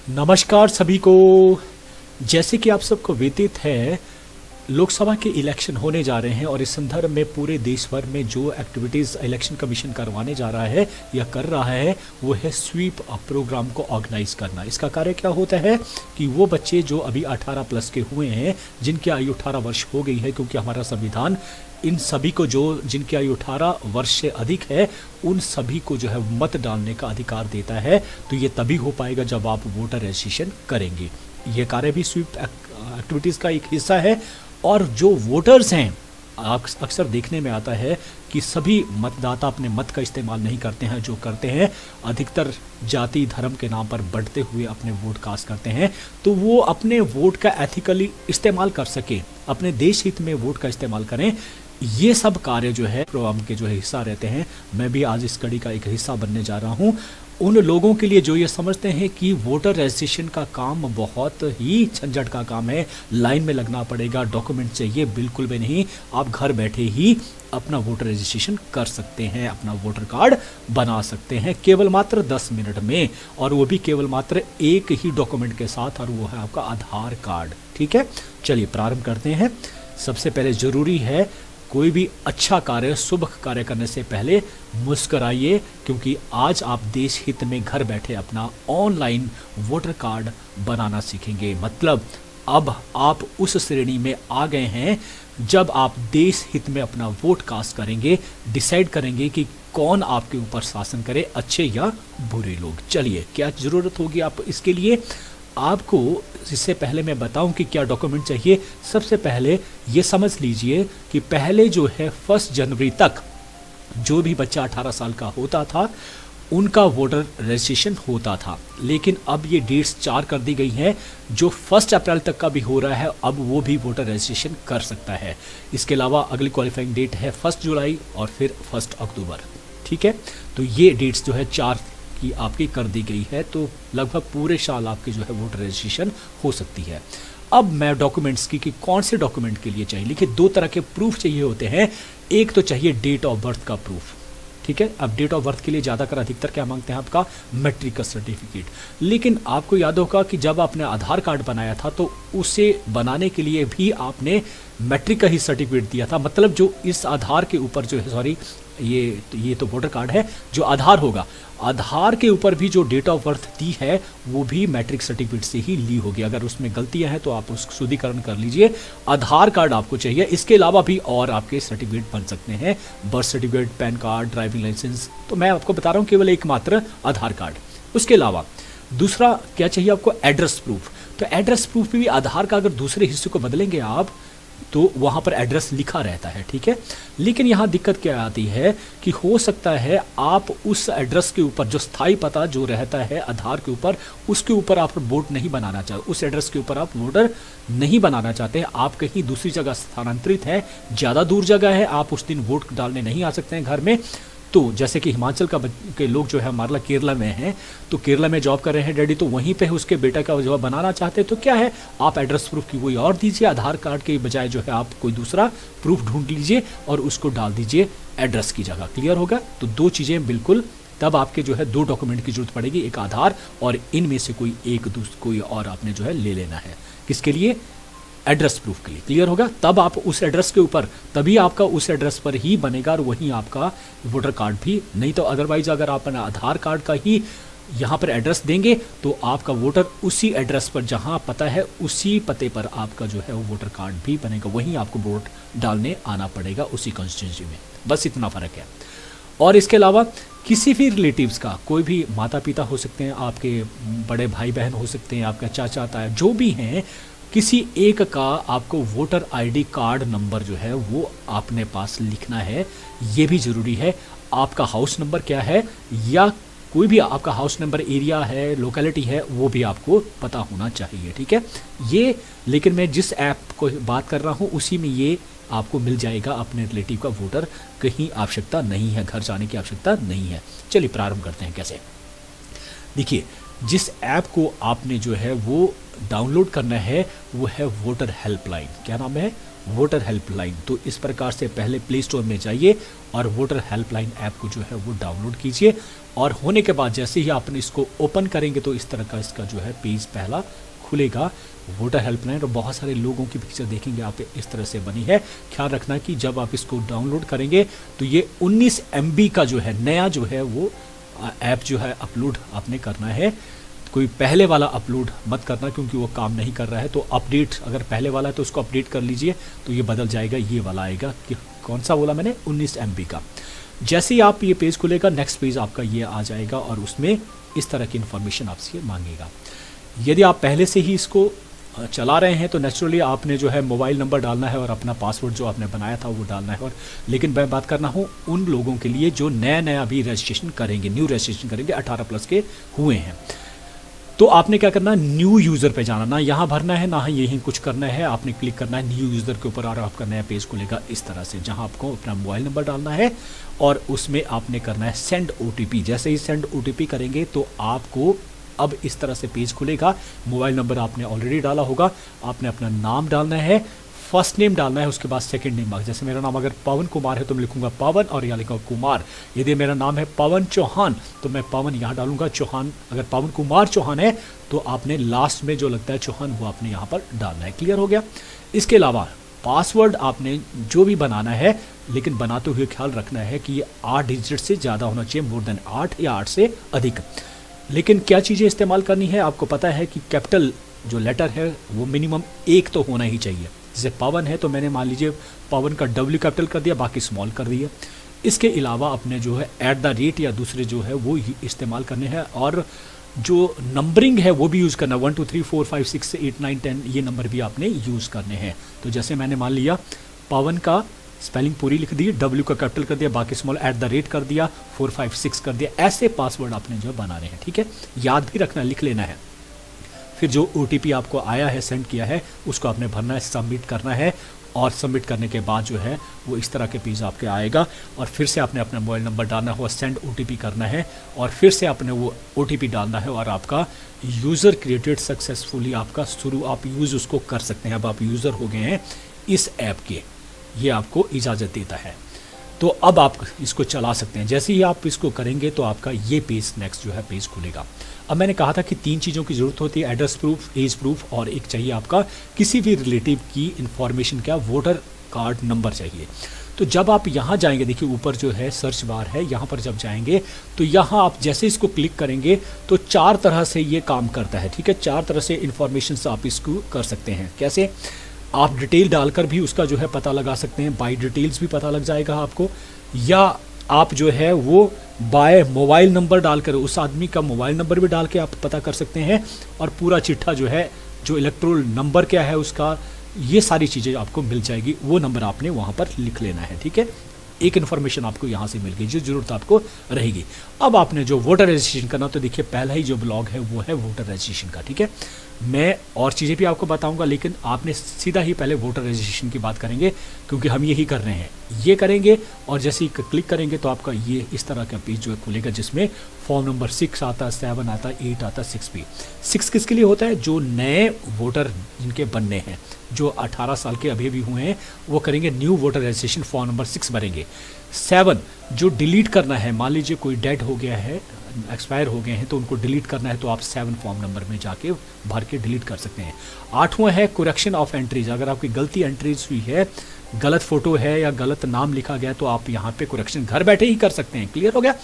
नमस्कार सभी को। जैसे कि आप सबको विदित है, लोकसभा के इलेक्शन होने जा रहे हैं और इस संदर्भ में पूरे देश भर में जो एक्टिविटीज़ इलेक्शन कमीशन करवाने जा रहा है या कर रहा है वो है स्वीप प्रोग्राम को ऑर्गेनाइज करना। इसका कार्य क्या होता है कि वो बच्चे जो अभी 18 प्लस के हुए हैं, जिनकी आयु 18 वर्ष हो गई है, क्योंकि हमारा संविधान इन सभी को जो जिनकी आयु 18 वर्ष से अधिक है उन सभी को जो है मत डालने का अधिकार देता है। तो ये तभी हो पाएगा जब आप वोटर रजिस्ट्रेशन करेंगे। ये कार्य भी स्वीप एक्टिविटीज़ का एक हिस्सा है। और जो वोटर्स हैं, अक्सर देखने में आता है कि सभी मतदाता अपने मत का इस्तेमाल नहीं करते हैं। जो करते हैं अधिकतर जाति धर्म के नाम पर बढ़ते हुए अपने वोट कास्ट करते हैं। तो वो अपने वोट का एथिकली इस्तेमाल कर सके, अपने देश हित में वोट का इस्तेमाल करें। ये सब कार्य जो है प्रोग्राम के जो है हिस्सा रहते हैं। मैं भी आज इस कड़ी का एक हिस्सा बनने जा रहा हूँ। उन लोगों के लिए जो ये समझते हैं कि वोटर रजिस्ट्रेशन का काम बहुत ही झंझट का काम है, लाइन में लगना पड़ेगा, डॉक्यूमेंट चाहिए, बिल्कुल भी नहीं। आप घर बैठे ही अपना वोटर रजिस्ट्रेशन कर सकते हैं, अपना वोटर कार्ड बना सकते हैं केवल मात्र 10 मिनट में, और वो भी केवल मात्र एक ही डॉक्यूमेंट के साथ, और वो है आपका आधार कार्ड। ठीक है, चलिए प्रारंभ करते हैं। सबसे पहले ज़रूरी है कोई भी अच्छा कार्य, शुभ कार्य करने से पहले मुस्कराइए, क्योंकि आज आप देश हित में घर बैठे अपना ऑनलाइन वोटर कार्ड बनाना सीखेंगे। मतलब अब आप उस श्रेणी में आ गए हैं जब आप देश हित में अपना वोट कास्ट करेंगे, डिसाइड करेंगे कि कौन आपके ऊपर शासन करे, अच्छे या बुरे लोग। चलिए, क्या ज़रूरत होगी आप इसके लिए? आपको इससे पहले मैं बताऊं कि क्या डॉक्यूमेंट चाहिए। सबसे पहले ये समझ लीजिए कि पहले जो है 1 जनवरी तक जो भी बच्चा 18 साल का होता था उनका वोटर रजिस्ट्रेशन होता था, लेकिन अब ये डेट्स 4 कर दी गई हैं। जो 1 अप्रैल तक का भी हो रहा है अब वो भी वोटर रजिस्ट्रेशन कर सकता है। इसके अलावा अगली क्वालिफाइंग डेट है 1 जुलाई और फिर 1 अक्टूबर। ठीक है, तो ये डेट्स जो है 4 की आपकी कर दी गई है। तो लगभग पूरे साल आपकी जो है वोटर रजिस्ट्रेशन हो सकती है। अब मैं डॉक्यूमेंट्स की कि कौन से डॉक्यूमेंट के लिए चाहिए, देखिए 2 तरह के प्रूफ चाहिए होते हैं। एक तो चाहिए डेट ऑफ बर्थ का प्रूफ। ठीक है, अब डेट ऑफ बर्थ के लिए ज़्यादातर अधिकतर क्या मांगते हैं, आपका मैट्रिक का सर्टिफिकेट। लेकिन आपको याद होगा कि जब आपने आधार कार्ड बनाया था तो उसे बनाने के लिए भी आपने मैट्रिक का ही सर्टिफिकेट दिया था। मतलब जो इस आधार के ऊपर जो है, सॉरी, ये तो वोटर कार्ड है, जो आधार होगा, आधार के ऊपर भी जो डेट ऑफ बर्थ दी है वो भी मैट्रिक सर्टिफिकेट से ही ली होगी। अगर उसमें गलतियां हैं तो आप उसका शुद्धिकरण कर लीजिए। आधार कार्ड आपको चाहिए। इसके अलावा भी और आपके सर्टिफिकेट बन सकते हैं, birth certificate, PAN card, driving licence. तो मैं आपको बता रहा हूँ केवल एकमात्र आधार कार्ड। उसके अलावा दूसरा क्या चाहिए आपको, एड्रेस प्रूफ। तो एड्रेस प्रूफ भी आधार का अगर दूसरे हिस्से को बदलेंगे आप तो वहाँ पर एड्रेस लिखा रहता है। ठीक है, लेकिन यहाँ दिक्कत क्या आती है कि हो सकता है आप उस एड्रेस के ऊपर जो स्थायी पता जो रहता है आधार के ऊपर, उसके ऊपर आप वोट नहीं बनाना चाहते, उस एड्रेस के ऊपर आप वोटर नहीं बनाना चाहते हैं, आप कहीं दूसरी जगह स्थानांतरित हैं, ज़्यादा दूर जगह है, आप उस दिन वोट डालने नहीं आ सकते हैं घर में। तो जैसे कि हिमाचल के लोग जो है हमारा केरला में हैं, तो केरला में जॉब कर रहे हैं डैडी, तो वहीं पे उसके बेटा का जो बनाना चाहते हैं, तो क्या है, आप एड्रेस प्रूफ की कोई और दीजिए, आधार कार्ड के बजाय जो है आप कोई दूसरा प्रूफ ढूंढ लीजिए और उसको डाल दीजिए एड्रेस की जगह। क्लियर होगा? तो 2 चीज़ें बिल्कुल, तब आपके जो है 2 डॉक्यूमेंट की जरूरत पड़ेगी, एक आधार और इनमें से कोई और आपने जो है ले लेना है। किसके लिए? एड्रेस प्रूफ के लिए। क्लियर होगा? तब आप उस एड्रेस के ऊपर, तभी आपका उस एड्रेस पर ही बनेगा और वहीं आपका वोटर कार्ड भी। नहीं तो अदरवाइज अगर आप अपना आधार कार्ड का ही यहाँ पर एड्रेस देंगे तो आपका वोटर उसी एड्रेस पर जहाँ पता है उसी पते पर आपका जो है वो वोटर कार्ड भी बनेगा, वहीं आपको वोट डालने आना पड़ेगा उसी कॉन्स्टिट्यूंसी में। बस इतना फ़र्क है। और इसके अलावा किसी भी रिलेटिव्स का, कोई भी माता पिता हो सकते हैं, आपके बड़े भाई बहन हो सकते हैं, आपका चाचा ताया जो भी हैं, किसी एक का आपको वोटर आईडी कार्ड नंबर जो है वो आपने पास लिखना है। ये भी ज़रूरी है। आपका हाउस नंबर क्या है या कोई भी आपका हाउस नंबर, एरिया है, लोकेलिटी है, वो भी आपको पता होना चाहिए। ठीक है, ये लेकिन मैं जिस ऐप को बात कर रहा हूँ उसी में ये आपको मिल जाएगा। अपने रिलेटिव का वोटर कहीं आवश्यकता नहीं है, घर जाने की आवश्यकता नहीं है। चलिए प्रारंभ करते हैं कैसे। देखिए, जिस ऐप को आपने जो है वो डाउनलोड करना है वो है वोटर हेल्पलाइन। क्या नाम है? Voter helpline. तो इस प्रकार से पहले प्ले स्टोर में जाइए और वोटर हेल्पलाइन ऐप को जो है वो डाउनलोड कीजिए और होने के बाद जैसे ही आपने इसको ओपन करेंगे तो इस तरह का इसका जो है पेज पहला खुलेगा, वोटर हेल्पलाइन, और बहुत सारे लोगों की पिक्चर देखेंगे आप इस तरह से बनी है। ख्याल रखना कि जब आप इसको डाउनलोड करेंगे तो ये 19 MB का जो है नया जो है वो ऐप जो है अपलोड आपने करना है। कोई पहले वाला अपलोड मत करना क्योंकि वो काम नहीं कर रहा है। तो अपडेट अगर पहले वाला है तो उसको अपडेट कर लीजिए तो ये बदल जाएगा, ये वाला आएगा कि कौन सा बोला मैंने 19 MB का। जैसे ही आप ये पेज खुलेगा नेक्स्ट पेज आपका ये आ जाएगा और उसमें इस तरह की इन्फॉर्मेशन आपसे मांगेगा। यदि आप पहले से ही इसको चला रहे हैं तो नेचुरली आपने जो है मोबाइल नंबर डालना है और अपना पासवर्ड जो आपने बनाया था वो डालना है। और लेकिन मैं बात करना हूँ उन लोगों के लिए जो नया अभी रजिस्ट्रेशन करेंगे, न्यू रजिस्ट्रेशन करेंगे, 18+ के हुए हैं। तो आपने क्या करना है, न्यू यूज़र पे जाना, ना यहाँ भरना है ना यहीं कुछ करना है, आपने क्लिक करना है न्यू यूज़र के ऊपर और आपका नया पेज खुलेगा इस तरह से, जहाँ आपको अपना मोबाइल नंबर डालना है और उसमें आपने करना है सेंड OTP। जैसे ही सेंड OTP करेंगे तो आपको अब इस तरह से पेज खुलेगा। मोबाइल नंबर आपने ऑलरेडी डाला होगा, आपने अपना नाम डालना है, फर्स्ट नेम डालना है, उसके बाद सेकंड नेम। जैसे मेरा नाम अगर पवन कुमार है तो मैं लिखूंगा पवन और यहाँ लिखूंगा कुमार। यदि मेरा नाम है पवन चौहान तो मैं पवन यहाँ डालूंगा, चौहान अगर पवन कुमार चौहान है तो आपने लास्ट में जो लगता है चौहान वो आपने यहाँ पर डालना है। क्लियर हो गया। इसके अलावा पासवर्ड आपने जो भी बनाना है, लेकिन बनाते हुए ख्याल रखना है कि ये 8 डिजिट से ज़्यादा होना चाहिए, मोर देन 8 या 8 से अधिक। लेकिन क्या चीज़ें इस्तेमाल करनी है आपको पता है कि कैपिटल जो लेटर है वो मिनिमम 1 तो होना ही चाहिए। जैसे पवन है तो मैंने मान लीजिए पवन का W कैपिटल कर दिया, बाकी स्मॉल कर दिया। इसके अलावा अपने जो है @ या दूसरे जो है वो इस्तेमाल करने हैं, और जो नंबरिंग है वो भी यूज़ करना, 1 2 3 4 5 6 8 9 10 ये नंबर भी आपने यूज़ करने हैं। तो जैसे मैंने मान लिया पवन का स्पेलिंग पूरी लिख दी, W का कैपिटल कर दिया, बाकी स्मॉल, @ कर दिया, 4 5 6 कर दिया। ऐसे पासवर्ड आपने जो बना रहे हैं, ठीक है, याद भी रखना, लिख लेना है। फिर जो OTP आपको आया है, सेंड किया है, उसको आपने भरना है, सबमिट करना है, और सबमिट करने के बाद जो है वो इस तरह के पेज आपके आएगा। और फिर से आपने अपना मोबाइल नंबर डालना होगा, सेंड OTP करना है, और फिर से आपने वो OTP डालना है, और आपका यूज़र क्रिएटेड सक्सेसफुली आपका शुरू, आप यूज़ उसको कर सकते हैं। अब आप यूज़र हो गए हैं इस ऐप के, ये आपको इजाज़त देता है। तो अब आप इसको चला सकते हैं। जैसे ही आप इसको करेंगे तो आपका ये पेज नेक्स्ट जो है पेज खुलेगा। अब मैंने कहा था कि 3 चीज़ों की ज़रूरत होती है, एड्रेस प्रूफ, एज प्रूफ, और एक चाहिए आपका किसी भी रिलेटिव की इन्फॉर्मेशन, क्या वोटर कार्ड नंबर चाहिए। तो जब आप यहाँ जाएंगे, देखिए ऊपर जो है सर्च बार है, यहाँ पर जब जाएंगे तो यहाँ आप जैसे इसको क्लिक करेंगे तो 4 तरह से ये काम करता है, ठीक है। 4 तरह से इन्फॉर्मेशन से आप इसको कर सकते हैं। कैसे? आप डिटेल डालकर भी उसका जो है पता लगा सकते हैं, बाय डिटेल्स भी पता लग जाएगा आपको, या आप जो है वो बाय मोबाइल नंबर डालकर उस आदमी का मोबाइल नंबर भी डाल के आप पता कर सकते हैं, और पूरा चिट्ठा जो है, जो इलेक्ट्रोल नंबर क्या है उसका, ये सारी चीज़ें आपको मिल जाएगी। वो नंबर आपने वहाँ पर लिख लेना है, ठीक है। एक इन्फॉर्मेशन आपको यहाँ से मिल गई जो ज़रूरत आपको रहेगी। अब आपने जो वोटर रजिस्ट्रेशन करना, तो देखिए पहला ही जो ब्लॉग है वो है वोटर रजिस्ट्रेशन का, ठीक है। मैं और चीज़ें भी आपको बताऊंगा, लेकिन आपने सीधा ही पहले वोटर रजिस्ट्रेशन की बात करेंगे क्योंकि हम यही कर रहे हैं। ये करेंगे और जैसे ही क्लिक करेंगे तो आपका ये इस तरह का पेज जो है खुलेगा, जिसमें फॉर्म नंबर 6 आता, 7 आता, 8 आता, 6 भी। 6 किसके लिए होता है? जो नए वोटर जिनके बनने हैं, जो 18 साल के अभी हुए हैं, वो करेंगे new voter registration, form number 6 भरेंगे। 7 जो डिलीट करना है, मान लीजिए कोई डेड हो गया है, एक्सपायर हो गए हैं, तो उनको डिलीट करना है, तो आप 7 फॉर्म नंबर में जाके भर के डिलीट कर सकते हैं। 8वां है करेक्शन ऑफ एंट्रीज, अगर आपकी गलती एंट्रीज हुई है, गलत फोटो है या गलत नाम लिखा गया, तो आप यहाँ पे करेक्शन घर बैठे ही कर सकते हैं। क्लियर हो गया।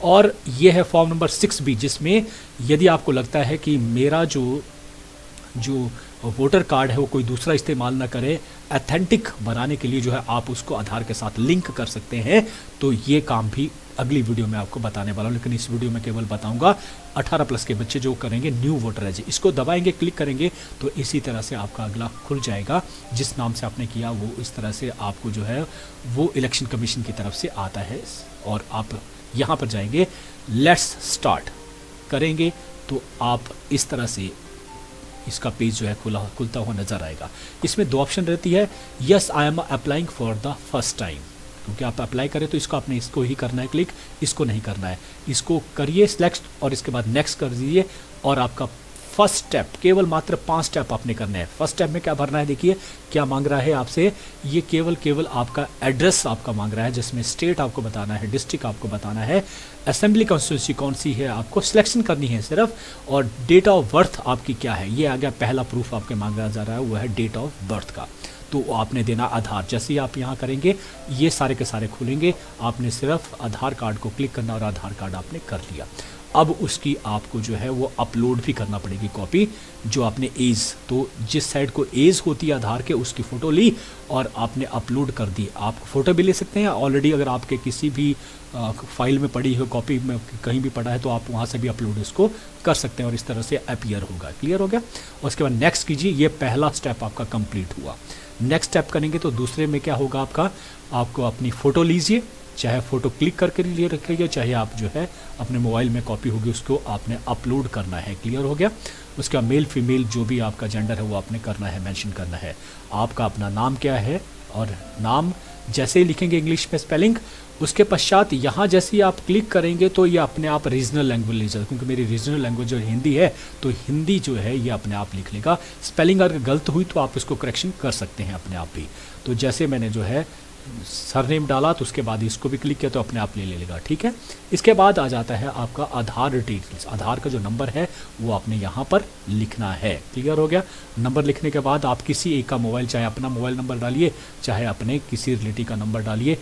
और ये है फॉर्म नंबर 6 भी, जिसमें यदि आपको लगता है कि मेरा जो वोटर कार्ड है वो कोई दूसरा इस्तेमाल ना करे, ऑथेंटिक बनाने के लिए जो है आप उसको आधार के साथ लिंक कर सकते हैं। तो ये काम भी अगली वीडियो में आपको बताने वाला हूँ, लेकिन इस वीडियो में केवल बताऊंगा 18+ के बच्चे जो करेंगे न्यू वोटर रजिस्ट्रेशन। इसको दबाएंगे, क्लिक करेंगे तो इसी तरह से आपका अगला खुल जाएगा। जिस नाम से आपने किया वो इस तरह से आपको जो है वो इलेक्शन कमीशन की तरफ से आता है, और आप यहाँ पर जाएंगे, लेट्स स्टार्ट करेंगे तो आप इस तरह से इसका पेज जो है खुलता हुआ नजर आएगा। इसमें 2 ऑप्शन रहती है, yes I am applying for the first time, क्योंकि आप अप्लाई करें तो इसको आपने इसको ही करना है क्लिक, इसको नहीं करना है। इसको करिए सिलेक्ट और इसके बाद नेक्स्ट कर दीजिए, और आपका फर्स्ट स्टेप, केवल मात्र 5 स्टेप आपने करने हैं। फर्स्ट स्टेप में क्या भरना है, देखिए क्या मांग रहा है आपसे, ये केवल आपका एड्रेस आपका मांग रहा है, जिसमें स्टेट आपको बताना है, डिस्ट्रिक्ट आपको बताना है, असेंबली कॉन्स्टिट्यूंसी कौन सी है आपको सिलेक्शन करनी है सिर्फ, और डेट ऑफ बर्थ आपकी क्या है। ये आ गया पहला प्रूफ आपके मांगा जा रहा है, वो है डेट ऑफ बर्थ का। तो आपने देना आधार। जैसे ही आप यहाँ करेंगे ये सारे के सारे खुलेंगे, आपने सिर्फ आधार कार्ड को क्लिक करना और आधार कार्ड आपने कर लिया। अब उसकी आपको जो है वो अपलोड भी करना पड़ेगी कॉपी, जो आपने एज, तो जिस साइड को एज होती है आधार के उसकी फ़ोटो ली और आपने अपलोड कर दी। आप फ़ोटो भी ले सकते हैं ऑलरेडी, अगर आपके किसी भी फाइल में पड़ी हो, कॉपी में कहीं भी पड़ा है तो आप वहाँ से भी अपलोड इसको कर सकते हैं और इस तरह से अपीयर होगा। क्लियर हो गया। और उसके बाद नेक्स्ट कीजिए, ये पहला स्टेप आपका कंप्लीट हुआ। नेक्स्ट स्टेप करेंगे तो दूसरे में क्या होगा आपको अपनी फ़ोटो लीजिए, चाहे फ़ोटो क्लिक करके लिए रखिए, चाहे आप जो है अपने मोबाइल में कॉपी होगी उसको आपने अपलोड करना है। क्लियर हो गया। उसका मेल फीमेल जो भी आपका जेंडर है वो आपने करना है, मेंशन करना है। आपका अपना नाम क्या है, और नाम जैसे ही लिखेंगे इंग्लिश में स्पेलिंग, उसके पश्चात यहाँ जैसे ही आप क्लिक करेंगे तो ये अपने आप रीजनल लैंग्वेज ले जाएगा, क्योंकि मेरी रीजनल लैंग्वेज जो हिंदी है तो हिंदी जो है ये अपने आप लिख लेगा। स्पेलिंग अगर गलत हुई तो आप इसको करेक्शन कर सकते हैं अपने आप भी। तो जैसे मैंने जो है सरनेम डाला तो उसके बाद इसको भी क्लिक किया तो अपने आप ले लेगा। ठीक है। इसके बाद आ जाता है आपका आधार डिटेल्स। आधार का जो नंबर है वो आपने यहाँ पर लिखना है। क्लियर हो गया। नंबर लिखने के बाद आप किसी एक का मोबाइल, चाहे अपना मोबाइल नंबर डालिए, चाहे अपने किसी रिलेटिव का नंबर डालिए,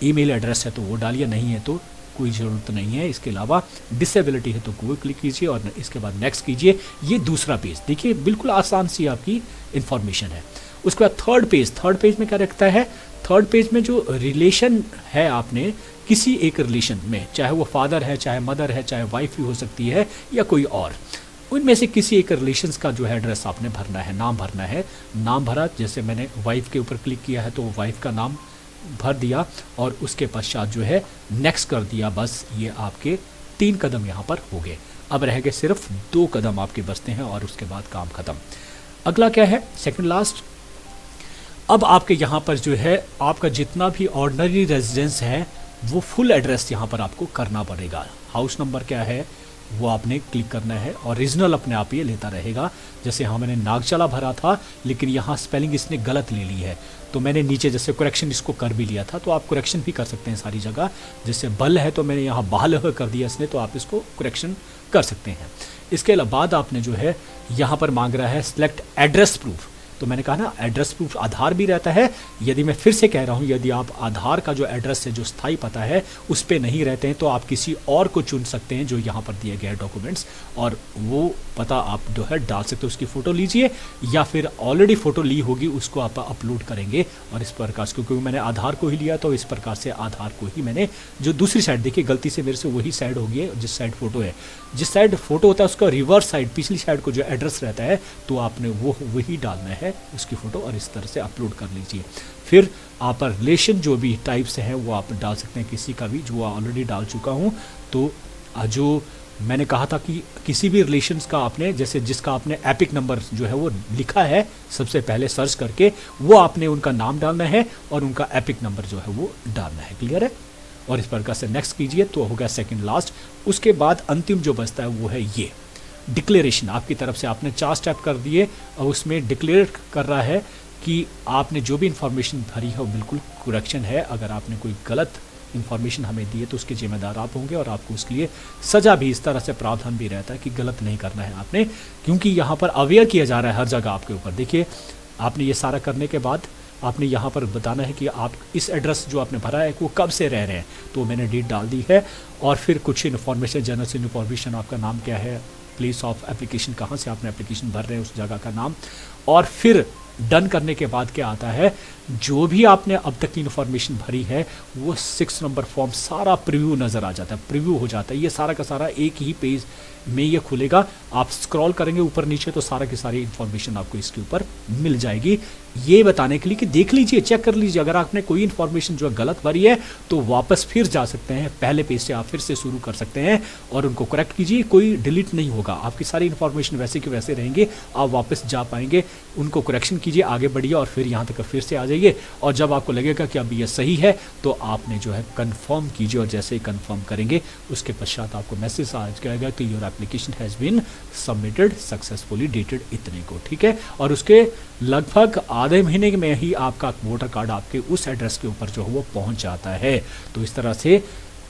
ईमेल एड्रेस है तो वो डालिए, नहीं है तो कोई ज़रूरत नहीं है। इसके अलावा डिसेबिलिटी है तो वो क्लिक कीजिए और इसके बाद नेक्स्ट कीजिए। ये दूसरा पेज देखिए, बिल्कुल आसान सी आपकी इन्फॉर्मेशन है। उसके बाद थर्ड पेज में क्या रखता है, थर्ड पेज में जो रिलेशन है आपने किसी एक रिलेशन में, चाहे वो फादर है, चाहे मदर है, चाहे वाइफ भी हो सकती है या कोई और, उनमें से किसी एक रिलेशंस का जो है एड्रेस आपने भरना है, नाम भरना है। नाम भरा, जैसे मैंने वाइफ के ऊपर क्लिक किया है तो वाइफ का नाम भर दिया और उसके पश्चात जो है नेक्स्ट कर दिया। बस ये आपके 3 कदम यहाँ पर हो गए। अब रह गए सिर्फ 2 कदम आपके बचते हैं और उसके बाद काम खत्म। अगला क्या है, सेकंड लास्ट। अब आपके यहाँ पर जो है आपका जितना भी ऑर्डिनरी रेजिडेंस है वो फुल एड्रेस यहाँ पर आपको करना पड़ेगा। हाउस नंबर क्या है वो आपने क्लिक करना है और रीजनल अपने आप ये लेता रहेगा। जैसे हाँ मैंने नागचला भरा था लेकिन यहाँ स्पेलिंग इसने गलत ले ली है तो मैंने नीचे जैसे करेक्शन इसको कर भी लिया था, तो आप करेक्शन भी कर सकते हैं सारी जगह। जैसे बल है तो मैंने यहाँ बाल कर दिया इसने, तो आप इसको करेक्शन कर सकते हैं। इसके बाद आपने जो है यहाँ पर मांग रहा है सिलेक्ट एड्रेस प्रूफ। तो मैंने कहा ना एड्रेस प्रूफ आधार भी रहता है। यदि मैं फिर से कह रहा हूँ, यदि आप आधार का जो एड्रेस है, जो स्थायी पता है, उस पर नहीं रहते हैं तो आप किसी और को चुन सकते हैं जो यहाँ पर दिए गए डॉक्यूमेंट्स, और वो पता आप जो है डाल सकते हो। उसकी फ़ोटो लीजिए या फिर ऑलरेडी फ़ोटो ली होगी उसको आप अपलोड करेंगे। और इस प्रकार से, क्योंकि मैंने आधार को ही लिया तो इस प्रकार से आधार को ही मैंने, जो दूसरी साइड देखिए गलती से मेरे से वही साइड हो गई है जिस साइड फ़ोटो है। जिस साइड फ़ोटो होता है उसका रिवर्स साइड, पिछली साइड को जो एड्रेस रहता है तो आपने वो वही डालना है उसकी फ़ोटो, और इस तरह से अपलोड कर लीजिए। फिर आप रिलेशन जो भी टाइप से है वो आप डाल सकते हैं, किसी का भी, जो ऑलरेडी डाल चुका हूँ। तो जो मैंने कहा था कि किसी भी रिलेशंस का आपने, जैसे जिसका आपने एपिक नंबर जो है वो लिखा है सबसे पहले सर्च करके, वो आपने उनका नाम डालना है और उनका एपिक नंबर जो है वो डालना है। क्लियर है। और इस प्रकार से नेक्स्ट कीजिए तो हो गया सेकंड लास्ट। उसके बाद अंतिम जो बचता है वो है ये डिक्लेरेशन। आपकी तरफ से आपने 4 स्टेप कर दिए और उसमें डिक्लेयर कर रहा है कि आपने जो भी इंफॉर्मेशन भरी है वो बिल्कुल करेक्शन है। अगर आपने कोई गलत इन्फॉर्मेशन हमें दी है तो उसके जिम्मेदार आप होंगे और आपको उसके लिए सज़ा भी, इस तरह से प्रावधान भी रहता है कि गलत नहीं करना है आपने, क्योंकि यहाँ पर अवेयर किया जा रहा है हर जगह आपके ऊपर। देखिए आपने ये सारा करने के बाद आपने यहाँ पर बताना है कि आप इस एड्रेस जो आपने भरा है वो कब से रह रहे हैं, तो मैंने डेट डाल दी है। और फिर कुछ इन्फॉर्मेशन, जनरल इन्फॉर्मेशन, आपका नाम क्या है, प्लेस ऑफ एप्लीकेशन, कहाँ से आपने एप्लीकेशन भर रहे हैं उस जगह का नाम। और फिर डन करने के बाद क्या आता है, जो भी आपने अब तक की इन्फॉर्मेशन भरी है वो 6 नंबर फॉर्म सारा प्रीव्यू नज़र आ जाता है, प्रीव्यू हो जाता है। ये सारा का सारा एक ही पेज में ये खुलेगा। आप स्क्रॉल करेंगे ऊपर नीचे तो सारा की सारी इन्फॉर्मेशन आपको इसके ऊपर मिल जाएगी। ये बताने के लिए कि देख लीजिए, चेक कर लीजिए, अगर आपने कोई इन्फॉर्मेशन जो गलत भरी है तो वापस फिर जा सकते हैं, पहले पेज से आप फिर से शुरू कर सकते हैं और उनको करेक्ट कीजिए। कोई डिलीट नहीं होगा, आपकी सारी इन्फॉर्मेशन वैसे के वैसे रहेंगे, आप वापस जा पाएंगे, उनको करेक्शन कीजिए, आगे बढ़िए और फिर यहाँ तक फिर से आ जाइए। और जब आपको लगेगा कि अब ये सही है तो आपने जो है कन्फर्म कीजिए, और जैसे ही कन्फर्म करेंगे उसके पश्चात आपको मैसेज आ जाएगा कि your application has been submitted successfully, dated इतने को, ठीक है। और उसके लगभग आधे महीने में ही आपका वोटर कार्ड आपके उस एड्रेस के ऊपर जो है वो पहुंच जाता है। तो इस तरह से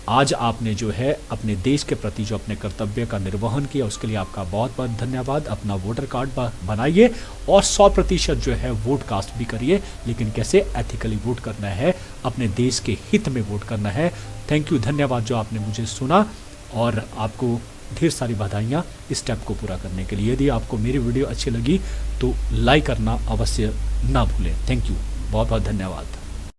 आज आपने जो है अपने देश के प्रति जो अपने कर्तव्य का निर्वहन किया, उसके लिए आपका बहुत बहुत धन्यवाद। अपना वोटर कार्ड बनाइए और 100% जो है वोट कास्ट भी करिए, लेकिन कैसे एथिकली वोट करना है, अपने देश के हित में वोट करना है। थैंक यू, धन्यवाद जो आपने मुझे सुना, और आपको ढेर सारी बधाइयाँ इस स्टेप को पूरा करने के लिए। यदि आपको मेरी वीडियो अच्छी लगी तो लाइक करना अवश्य ना भूलें। थैंक यू, बहुत बहुत धन्यवाद।